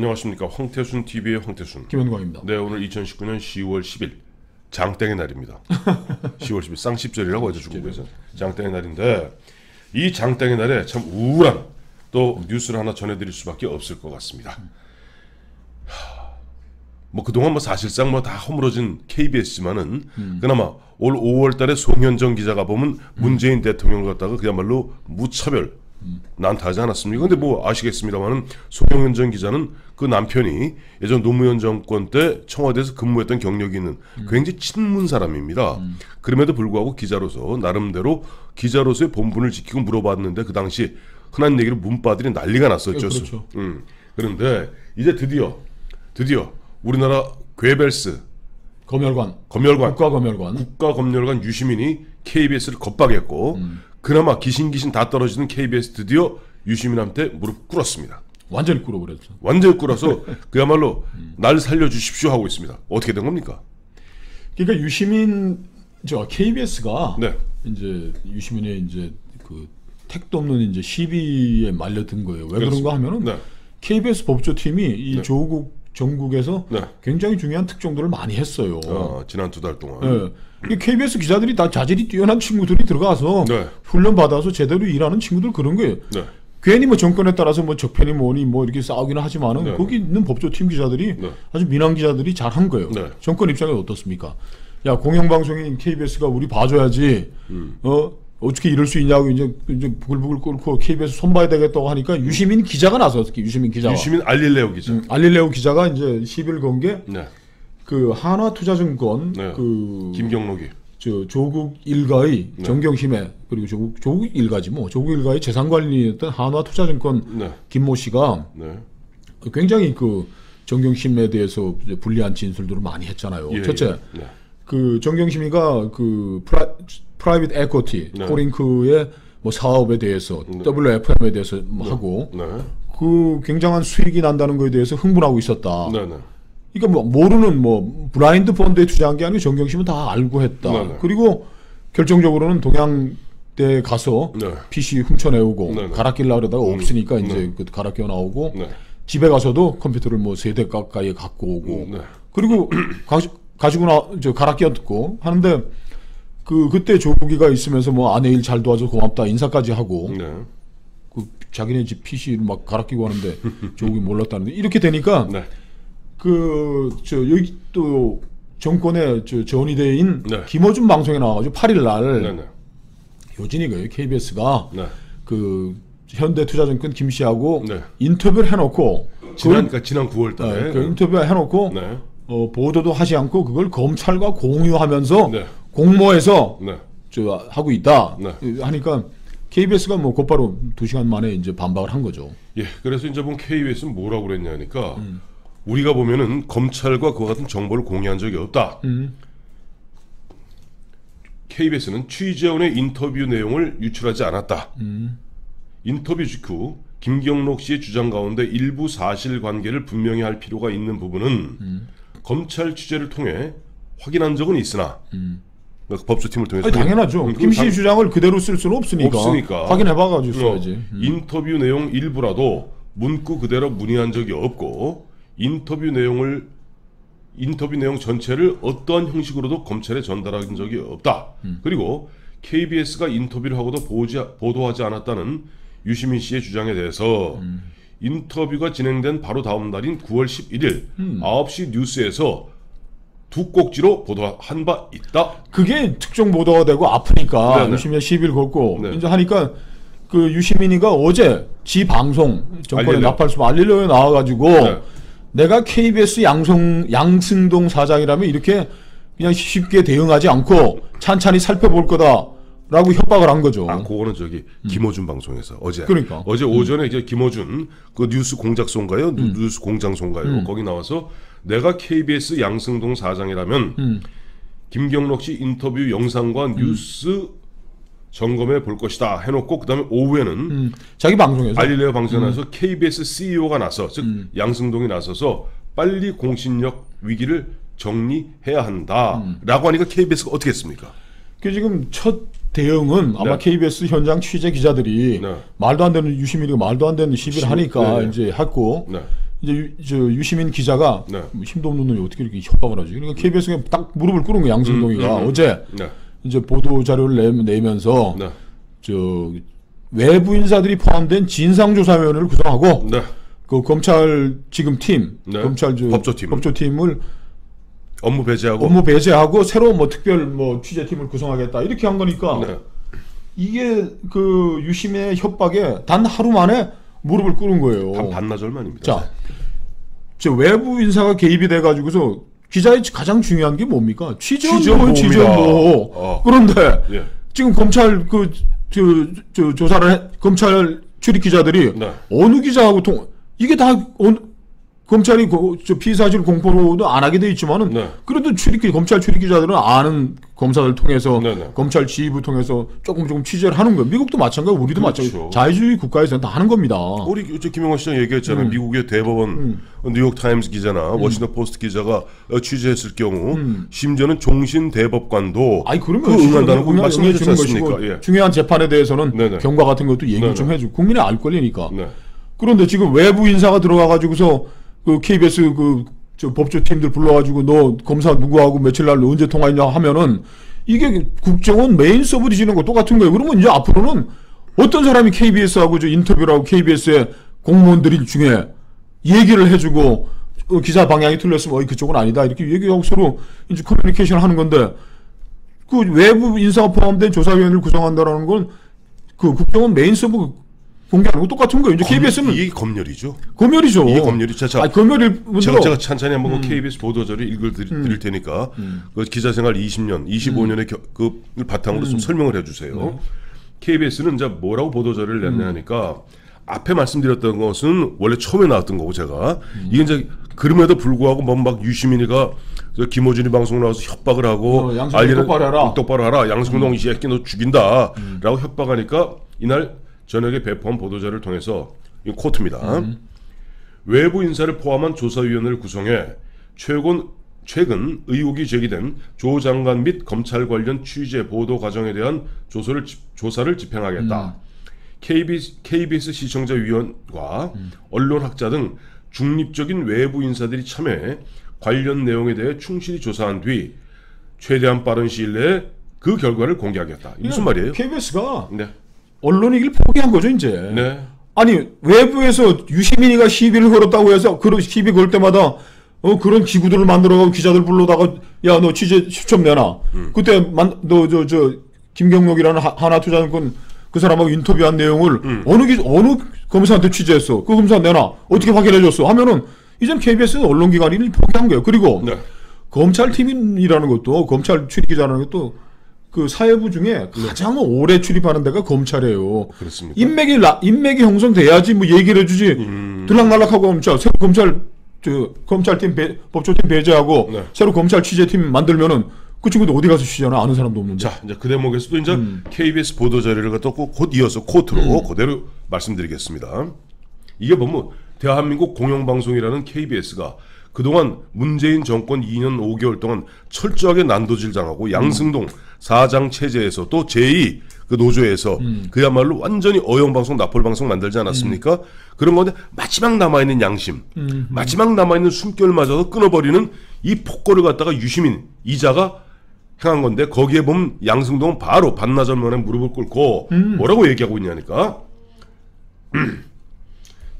안녕하십니까. 황태순 TV의 황태순. 김현광입니다. 네, 오늘 2019년 10월 10일 장땡의 날입니다. 10월 10일 쌍십절이라고 하죠, 중국에서. 장땡의 날인데 이 장땡의 날에 참 우울한 또 뉴스를 하나 전해드릴 수밖에 없을 것 같습니다. 뭐 그동안 뭐 사실상 뭐 다 허물어진 KBS지만은 그나마 올 5월달에 송현정 기자가 보면 문재인 대통령을 갖다가 그야말로 무차별 난타하지 않았습니까? 근데 뭐 아시겠습니다만은 송영현 기자는 그 남편이 예전 노무현 정권 때 청와대에서 근무했던 경력이 있는 굉장히 친문 사람입니다. 그럼에도 불구하고 기자로서 나름대로 기자로서의 본분을 지키고 물어봤는데 그 당시 흔한 얘기로 문바들이 난리가 났었죠. 그렇죠. 그런데 이제 드디어 우리나라 괴벨스 국가검열관 유시민이 KBS를 겁박했고 그나마 기신기신 다 떨어지는 KBS 드디어 유시민한테 무릎 꿇었습니다. 완전히 꿇어버렸죠. 완전히 꿇어서 그야말로 날 살려주십시오 하고 있습니다. 어떻게 된 겁니까? 그러니까 유시민 KBS가 네. 이제 유시민의 이제 그 택도 없는 이제 시비에 말려든 거예요. 왜 그렇습니다. 그런가 하면은 네. KBS 법조팀이 이 네. 조국 정국에서 네. 굉장히 중요한 특종들을 많이 했어요. 지난 2달 동안. 네. KBS 기자들이 다 자질이 뛰어난 친구들이 들어가서 네. 훈련 받아서 제대로 일하는 친구들 그런 거예요. 네. 괜히 뭐 정권에 따라서 뭐 적편이 뭐니 뭐 이렇게 싸우기는 하지만은 네. 거기 있는 법조팀 기자들이 네. 아주 민항 기자들이 잘한 거예요. 네. 정권 입장에 어떻습니까? 야, 공영방송인 KBS가 우리 봐줘야지. 어떻게 이럴 수 있냐고 이제 부글부글 끓고 KBS 손봐야 되겠다고 하니까 유시민 기자가 나섰어요. 유시민 알릴레오 기자. 알릴레오 기자가 이제 10일 건게 네. 그 한화투자증권 네. 그 김경록이 조국 일가의 네. 정경심에 그리고 조국 일가지 뭐 조국 일가의 재산관리였던 한화투자증권 네. 김모 씨가 네. 굉장히 그 정경심에 대해서 불리한 진술들을 많이 했잖아요. 예, 첫째, 예. 네. 그 정경심이가 그 프라이빗 에쿼티 네. 코링크의 뭐 사업에 대해서 네. WFM에 대해서 뭐 하고 네. 그 굉장한 수익이 난다는 거에 대해서 흥분하고 있었다. 네. 네. 그러니까 뭐 모르는 뭐 블라인드 펀드에 투자한 게 아니고 정경심은 다 알고 했다. 네. 그리고 결정적으로는 동양대 가서 네. PC 훔쳐내오고 네. 갈아 끼려고 그러다가 없으니까 이제 네. 그 갈아 끼워 나오고 네. 집에 가서도 컴퓨터를 뭐 3대 가까이 갖고 오고 네. 그리고 가지고 갈아 끼웠고 하는데 그때 조국이가 있으면서 뭐 아내 일 잘 도와줘 고맙다 인사까지 하고 네. 그 자기네 집 PC를 막 갈아 끼고 하는데 조국이 몰랐다는데 이렇게 되니까 네. 여기 또 정권의 전위대인 네. 김어준 방송에 나와가지고 8일날 네. 네. 요진이가 KBS가 네. 그 현대투자증권 김 씨하고 네. 인터뷰를 해놓고 지난 9월달에 그 인터뷰 해놓고 네. 보도도 하지 않고 그걸 검찰과 공유하면서 네. 공모해서 네. 하고 있다 네. 하니까 KBS가 뭐 곧바로 2시간 만에 이제 반박을 한 거죠. 예, 그래서 이제 보면 KBS는 뭐라고 그랬냐니까 우리가 보면은 검찰과 그와 같은 정보를 공유한 적이 없다. KBS는 취재원의 인터뷰 내용을 유출하지 않았다. 인터뷰 직후 김경록 씨의 주장 가운데 일부 사실관계를 분명히 할 필요가 있는 부분은 검찰 취재를 통해 확인한 적은 있으나 법조팀을 통해서 당연하죠. 김 씨 주장을 그대로 쓸 수는 없으니까 확인해봐가지고 써야지. 인터뷰 내용 일부라도 문구 그대로 문의한 적이 없고 인터뷰 내용 전체를 어떠한 형식으로도 검찰에 전달한 적이 없다. 그리고 KBS가 인터뷰를 하고도 보도하지 않았다는 유시민 씨의 주장에 대해서 인터뷰가 진행된 바로 다음 날인 9월 11일 9시 뉴스에서 두 꼭지로 보도한 바 있다. 그게 특정 보도가 되고 아프니까 네네. 유시민이 시비를 걸고 네. 이제 하니까 그 유시민이가 어제 지 방송 정권의 나팔수 알릴레오에 나와가지고 네. 내가 KBS 양승동 사장이라면 이렇게 그냥 쉽게 대응하지 않고 찬찬히 살펴볼 거다라고 협박을 한 거죠. 그거는 김어준 방송에서 어제. 그러니까. 어제 오전에 이제 김어준 그 뉴스 공작소인가요? 뉴스 공장소인가요? 거기 나와서 내가 KBS 양승동 사장이라면 김경록 씨 인터뷰 영상과 뉴스 점검해 볼 것이다 해놓고 그다음에 오후에는 자기 방송에서 알릴레오 방송에 나서 KBS CEO가 나서 즉 양승동이 나서서 빨리 공신력 위기를 정리해야 한다라고 하니까 KBS가 어떻게 했습니까? 그 지금 첫 대응은 아마 네. KBS 현장 취재 기자들이 네. 말도 안 되는 유시민이가 말도 안 되는 시비를 하니까 네. 이제 했고 네. 이제 유시민 기자가 네. 힘도 없는 놈이 어떻게 이렇게 협박을 하지? 그러니까 KBS가 딱 무릎을 꿇은 거야. 양승동이가 어제 네. 이제 보도 자료를 내면서 네. 외부 인사들이 포함된 진상조사위원회를 구성하고 네. 그 검찰 지금 팀, 네. 검찰 법조팀을 업무 배제하고 새로 뭐 특별 뭐 취재팀을 구성하겠다 이렇게 한 거니까 네. 이게 그 유시민의 협박에 단 하루 만에 무릎을 꿇은 거예요. 단 반나절 만입니다. 자, 외부 인사가 개입이 돼가지고서 기자의 가장 중요한 게 뭡니까? 취재원보. 그런데 예. 지금 검찰 조사를 검찰 출입 기자들이 네. 어느 기자하고 이게 다 검찰이 피의 사실 공포로도 안 하게 돼 있지만은 네. 그래도 검찰 출입 기자들은 아는 검사들 통해서 네네. 검찰 지휘부 통해서 조금 취재를 하는 거예요. 미국도 마찬가지고 우리도 그렇죠. 마찬가지고 자유주의 국가에서는 다 하는 겁니다. 우리 김영환 시장 얘기했잖아요. 미국의 대법원 뉴욕 타임스 기자나 워싱턴 포스트 기자가 취재했을 경우 심지어는 종신 대법관도 그러면 응한다는 거 말씀해 주지 않습니까? 예. 중요한 재판에 대해서는 네네. 경과 같은 것도 얘기 네네. 좀 해주고 국민이 알 권리니까. 네. 그런데 지금 외부 인사가 들어가가지고서 그 KBS 법조팀들 불러가지고 너 검사 누구하고 며칠 날 언제 통화했냐 하면은 이게 국정원 메인 서브 뒤지는 거 똑같은 거예요. 그러면 이제 앞으로는 어떤 사람이 KBS하고 인터뷰를 하고 KBS의 공무원들 중에 얘기를 해주고 기사 방향이 틀렸으면 그쪽은 아니다 이렇게 얘기하고 서로 이제 커뮤니케이션을 하는 건데 그 외부 인사가 포함된 조사위원회를 구성한다라는 건 그 국정원 메인 서브 공개하는 거 똑같은 거예요. 이제 KBS는 이게 검열이죠. 검열이죠. 이게 검열이죠. 검열일 제가 찬찬히 한번 KBS 보도자료 읽어드릴 테니까 그 기자생활 20년, 25년의 그 바탕으로 좀 설명을 해주세요. KBS는 이제 뭐라고 보도자료를 냈냐 하니까 앞에 말씀드렸던 것은 원래 처음에 나왔던 거고 제가 이게 이제 그럼에도 불구하고 막 유시민이가 김호준이 방송 나와서 협박을 하고 양승동 똑바로 하라. 양승동 이 새끼 너 죽인다라고 협박하니까 이날 저녁에 배포한 보도자를 통해서 이 코트입니다. 외부 인사를 포함한 조사위원회를 구성해 최근 의혹이 제기된 조 장관 및 검찰 관련 취재 보도 과정에 대한 조사를 집행하겠다. KBS 시청자위원과 언론학자 등 중립적인 외부 인사들이 참여해 관련 내용에 대해 충실히 조사한 뒤 최대한 빠른 시일 내에 그 결과를 공개하겠다. 무슨 말이에요? KBS가 네. 언론이길 포기한 거죠 이제. 네. 아니 외부에서 유시민이가 시비를 걸었다고 해서 그 시비 걸 때마다 그런 기구들을 만들어가고 기자들 불러다가 야 너 취재 수첩 내놔. 그때 너 김경록이라는 하나투자증권 그 사람하고 인터뷰한 내용을 어느 검사한테 취재했어. 그 검사 내놔. 어떻게 확인해줬어? 하면은 이젠 KBS는 언론기관이 포기한 거예요. 그리고 네. 검찰팀이라는 것도 검찰 출입기자라는 것도 그 사회부 중에 가장 오래 출입하는 데가 검찰이에요. 그렇습니까? 인맥이 형성돼야지 뭐 얘기를 해주지. 들락날락하고 새로 검찰팀 법조팀 배제하고 네. 새로 검찰 취재팀 만들면은 그 친구도 어디 가서 취재하나 아는 사람도 없는데. 자, 이제 그 대목에서도 이제 KBS 보도 자료를 갖다 곧 이어서 코트로 그대로 말씀드리겠습니다. 이게 보면 대한민국 공영방송이라는 KBS가 그동안 문재인 정권 2년 5개월 동안 철저하게 난도질당하고 양승동 사장 체제에서 또 제2 그 노조에서 그야말로 완전히 어영방송 납골방송 만들지 않았습니까? 그런 건데 마지막 남아있는 양심, 마지막 남아있는 숨결마저도 끊어버리는 이 폭거를 갖다가 유시민 이자가 행한 건데 거기에 보면 양승동은 바로 반나절 만에 무릎을 꿇고 뭐라고 얘기하고 있냐니까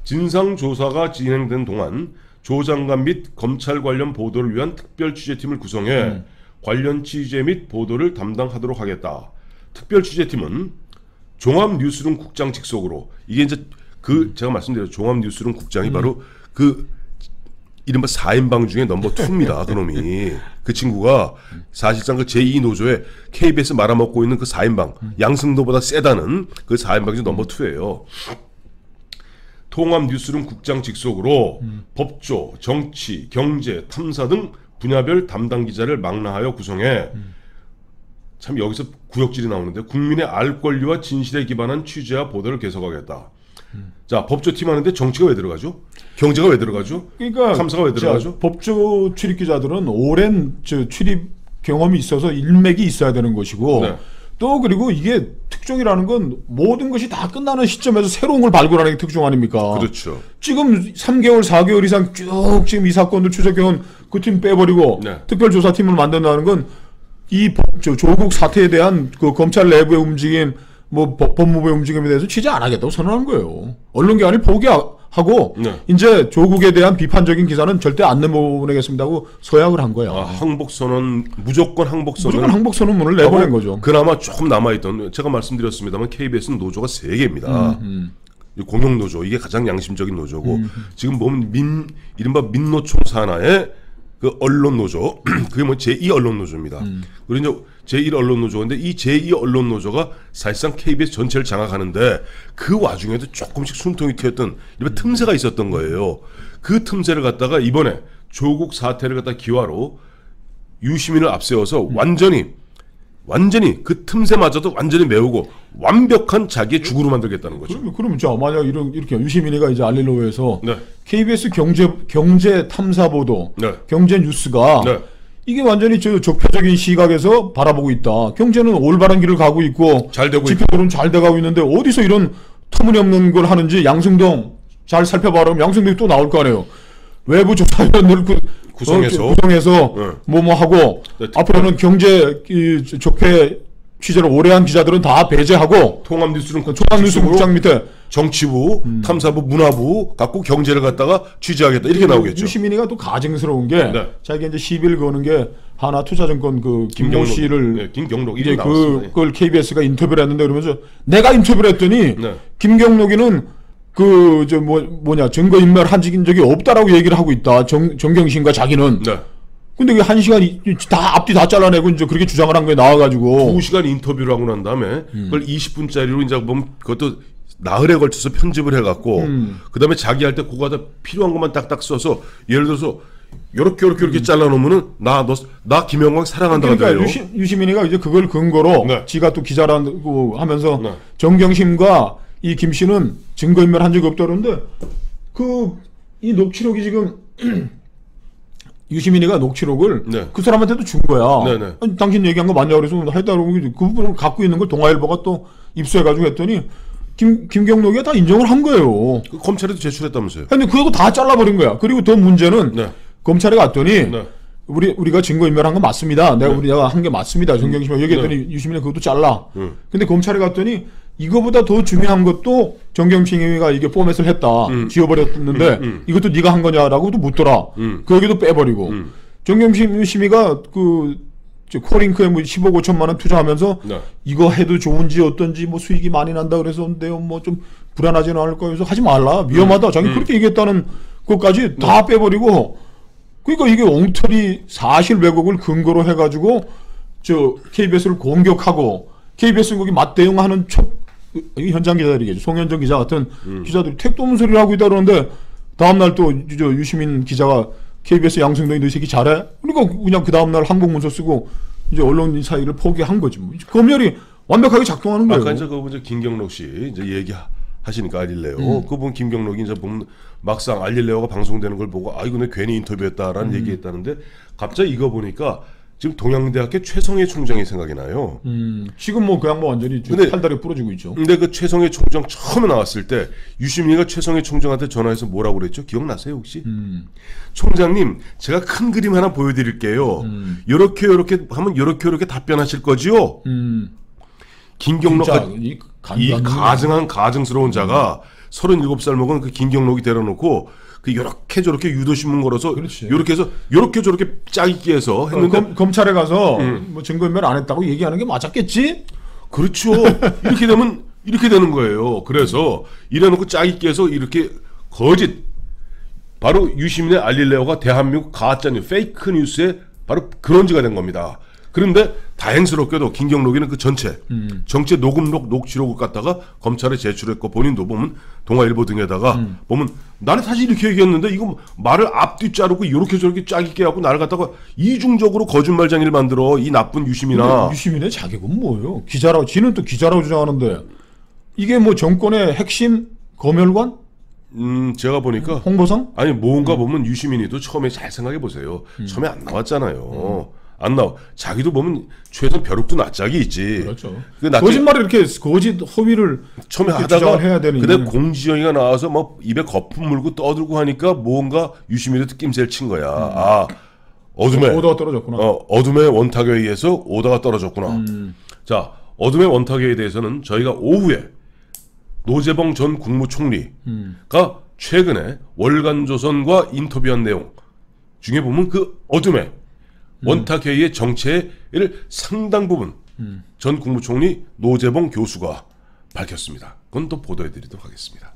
진상조사가 진행된 동안 조 장관 및 검찰 관련 보도를 위한 특별 취재팀을 구성해 관련 취재 및 보도를 담당하도록 하겠다. 특별 취재팀은 종합뉴스룸 국장 직속으로 이게 이제 제가 말씀드린 종합뉴스룸 국장이 바로 그 이른바 4인방 중에 넘버 2입니다. 그놈이. 그 친구가 사실상 그 제2 노조에 KBS 말아먹고 있는 그 4인방 양승도보다 세다는 그 4인방 중 넘버 2예요. 통합뉴스룸 국장 직속으로 법조, 정치, 경제, 탐사 등 분야별 담당 기자를 망라하여 구성해 참 여기서 구역질이 나오는데 국민의 알 권리와 진실에 기반한 취재와 보도를 계속하겠다. 자, 법조팀 하는데 정치가 왜 들어가죠? 경제가 왜 들어가죠? 그러니까 탐사가 왜 들어가죠? 법조 출입 기자들은 오랜 출입 경험이 있어서 인맥이 있어야 되는 것이고 네. 또 그리고 이게 특종이라는 건 모든 것이 다 끝나는 시점에서 새로운 걸 발굴하는 게 특종 아닙니까? 그렇죠. 지금 3개월, 4개월 이상 쭉 지금 이 사건도 추적해온 그 팀 빼버리고 네. 특별조사팀을 만든다는 건 이 조국 사태에 대한 그 검찰 내부의 움직임, 뭐 법무부의 움직임에 대해서 취재 안 하겠다고 선언한 거예요. 언론기관이 포기하고 네. 이제 조국에 대한 비판적인 기사는 절대 안 내보내겠습니다 하고 서약을 한 거야. 아, 항복선언 무조건 항복선언. 무조건 항복선언문을 내보낸 거죠. 그나마 조금 남아있던 제가 말씀드렸습니다만 KBS는 노조가 3개입니다. 공영 노조 이게 가장 양심적인 노조고 지금 보면 이른바 민노총 산하의 그 언론 노조 그게 뭐 제2 언론 노조입니다. 그리고 이제 제1 언론 노조인데 이 제2 언론 노조가 사실상 KBS 전체를 장악하는데 그 와중에도 조금씩 숨통이 튀었던 이런 틈새가 있었던 거예요. 그 틈새를 갖다가 이번에 조국 사태를 갖다 기화로 유시민을 앞세워서 완전히 그 틈새마저도 완전히 메우고 완벽한 자기의 주구로 만들겠다는 거죠. 그러면 자 만약 이렇게 유시민이가 이제 알릴로에서 네. KBS 경제 탐사 보도, 네. 경제 뉴스가 네. 이게 완전히 저 적폐적인 시각에서 바라보고 있다. 경제는 올바른 길을 가고 있고 잘 되고 지표들은 잘 돼가고 있는데 어디서 이런 터무니없는 걸 하는지 양승동 잘 살펴봐라. 그러면 양승동이 또 나올 거 아니에요. 외부 조사위원들 구성해서 네. 뭐뭐 하고 네, 앞으로는 경제 적폐 취재를 오래 한 기자들은 다 배제하고 통합뉴스는 통합뉴스 국장 밑에 정치부, 탐사부, 문화부 갖고 경제를 갖다가 취재하겠다 이렇게 나오겠죠. 유시민이가 또 가증스러운 게 네. 자기가 이제 시비를 거는 게 하나투자증권 그 김모 씨를 네, 김경록 이제 나왔습니다. 그걸 KBS가 인터뷰를 했는데 그러면서 내가 인터뷰를 했더니 네. 김경록이는 그 저 뭐냐 증거인멸 한 적이 없다라고 얘기를 하고 있다. 정경심과 자기는. 네. 근데 그 1시간 다 앞뒤 다 잘라내고 이제 그렇게 주장을 한 거에 나와가지고 2시간 인터뷰를 하고 난 다음에 그걸 20분짜리로 이제 보면 그것도 나흘에 걸쳐서 편집을 해갖고 그다음에 자기 할 때 그거 다 필요한 것만 딱딱 써서 예를 들어서 요렇게 잘라놓으면은 나 김영광 사랑한다가 그러니까 돼요. 유시민이가 이제 그걸 근거로 네. 지가 또 기자라고 하면서 네. 정경심과 이 김 씨는 증거인멸 한 적이 없다 그러는데 이 녹취록이 지금 유시민이가 녹취록을 네. 그 사람한테도 준 거야. 네네. 아니, 당신 얘기한 거 맞냐 그래서 했다고 그 부분을 갖고 있는 걸 동아일보가 또 입수해가지고 했더니 김경록이가 다 인정을 한 거예요. 그 검찰에도 제출했다면서요. 근데 그거 다 잘라버린 거야. 그리고 더 문제는 네. 검찰에 갔더니 네. 우리가 증거인멸한 건 맞습니다. 우리가 한 게 맞습니다. 정경심이 얘기했더니 유시민이 그것도 잘라. 근데 검찰에 갔더니 이거보다 더 중요한 것도 정경심이가 이게 포맷을 했다. 지워버렸는데 이것도 네가 한 거냐라고도 묻더라. 그 얘기도 빼버리고. 정경심이가 코링크에 뭐 15억 5천만 원 투자하면서 네. 이거 해도 좋은지 어떤지 뭐 수익이 많이 난다 그래서인데요. 뭐 좀 불안하지는 않을 거예요. 그래서 하지 말라. 위험하다. 자기 그렇게 얘기했다는 것까지 다 빼버리고 그러니까 이게 엉터리 사실 왜곡을 근거로 해가지고 KBS를 공격하고 KBS 거기 맞대응하는 현장 기자들이겠죠. 송현정 기자 같은 기자들이 택도 없는 소리를 하고 있다 그러는데 다음날 또 유시민 기자가 KBS 양승동이 너 이 새끼 잘해? 그러니까 그냥 그 다음날 항복문서 쓰고 이제 언론 사이를 포기한 거지. 뭐. 검열이 완벽하게 작동하는 거예요. 아까 이제 그 김경록 씨 이제 얘기하시니까 알릴레오. 그분 김경록이 이제 보면 막상 알릴레오가 방송되는 걸 보고 아이고 내 괜히 인터뷰했다라는 얘기했다는데 갑자기 이거 보니까 지금 동양대학교 최성해 총장이 생각이 나요. 지금 뭐 그 양반 완전히 팔다리 부러지고 있죠. 근데 그 최성해 총장 처음에 나왔을 때 유시민이가 최성해 총장한테 전화해서 뭐라고 그랬죠? 기억나세요 혹시? 총장님 제가 큰 그림 하나 보여드릴게요. 요렇게 하면 요렇게 답변하실 거지요? 김경록 이 가증스러운 자가 37살 먹은 그 김경록이 데려놓고 그 요렇게 저렇게 유도신문 걸어서 요렇게 해서 요렇게 저렇게 짜깁기 해서 했는데 검찰에 가서 뭐 증거인멸 안 했다고 얘기하는 게 맞았겠지? 그렇죠. 이렇게 되면 이렇게 되는 거예요. 그래서 이래놓고 짜깁기 해서 이렇게 거짓 바로 유시민의 알릴레오가 대한민국 가짜뉴스 페이크 뉴스의 바로 근원지가 된 겁니다. 그런데 다행스럽게도 김경록이는 그 전체 녹음록 녹취록을 갖다가 검찰에 제출했고 본인도 보면 동아일보 등에다가 보면 나는 사실 이렇게 얘기했는데 이거 말을 앞뒤 자르고 이렇게 저렇게 짜깁게 하고 나를 갖다가 이중적으로 거짓말쟁이를 만들어 이 나쁜 유시민아. 유시민의 자격은 뭐예요? 기자라고 지는 또 기자라고 주장하는데 이게 뭐 정권의 핵심 검열관? 제가 보니까 홍보상? 아니 뭔가 보면 유시민이도 처음에 잘 생각해 보세요. 처음에 안 나왔잖아요. 안 나와. 자기도 보면 최소한 벼룩도 낯짝이 있지. 그렇죠. 그 낯짝이- 거짓말을 이렇게 거짓 허위를 처음에 이렇게 하다가 주장을 해야 되는 근데 이유는. 공지영이가 나와서 뭐 입에 거품 물고 떠들고 하니까 뭔가 유시민한테 낌새를 친 거야. 아 어둠에 오더가 떨어졌구나. 어둠의 원탁에 의해서 오더가 떨어졌구나. 자 어둠의 원탁에 대해서는 저희가 오후에 노재봉 전 국무총리가 최근에 월간조선과 인터뷰한 내용 중에 보면 그 어둠의 원탁회의의 정체를 상당 부분 전 국무총리 노재봉 교수가 밝혔습니다. 그건 또 보도해드리도록 하겠습니다.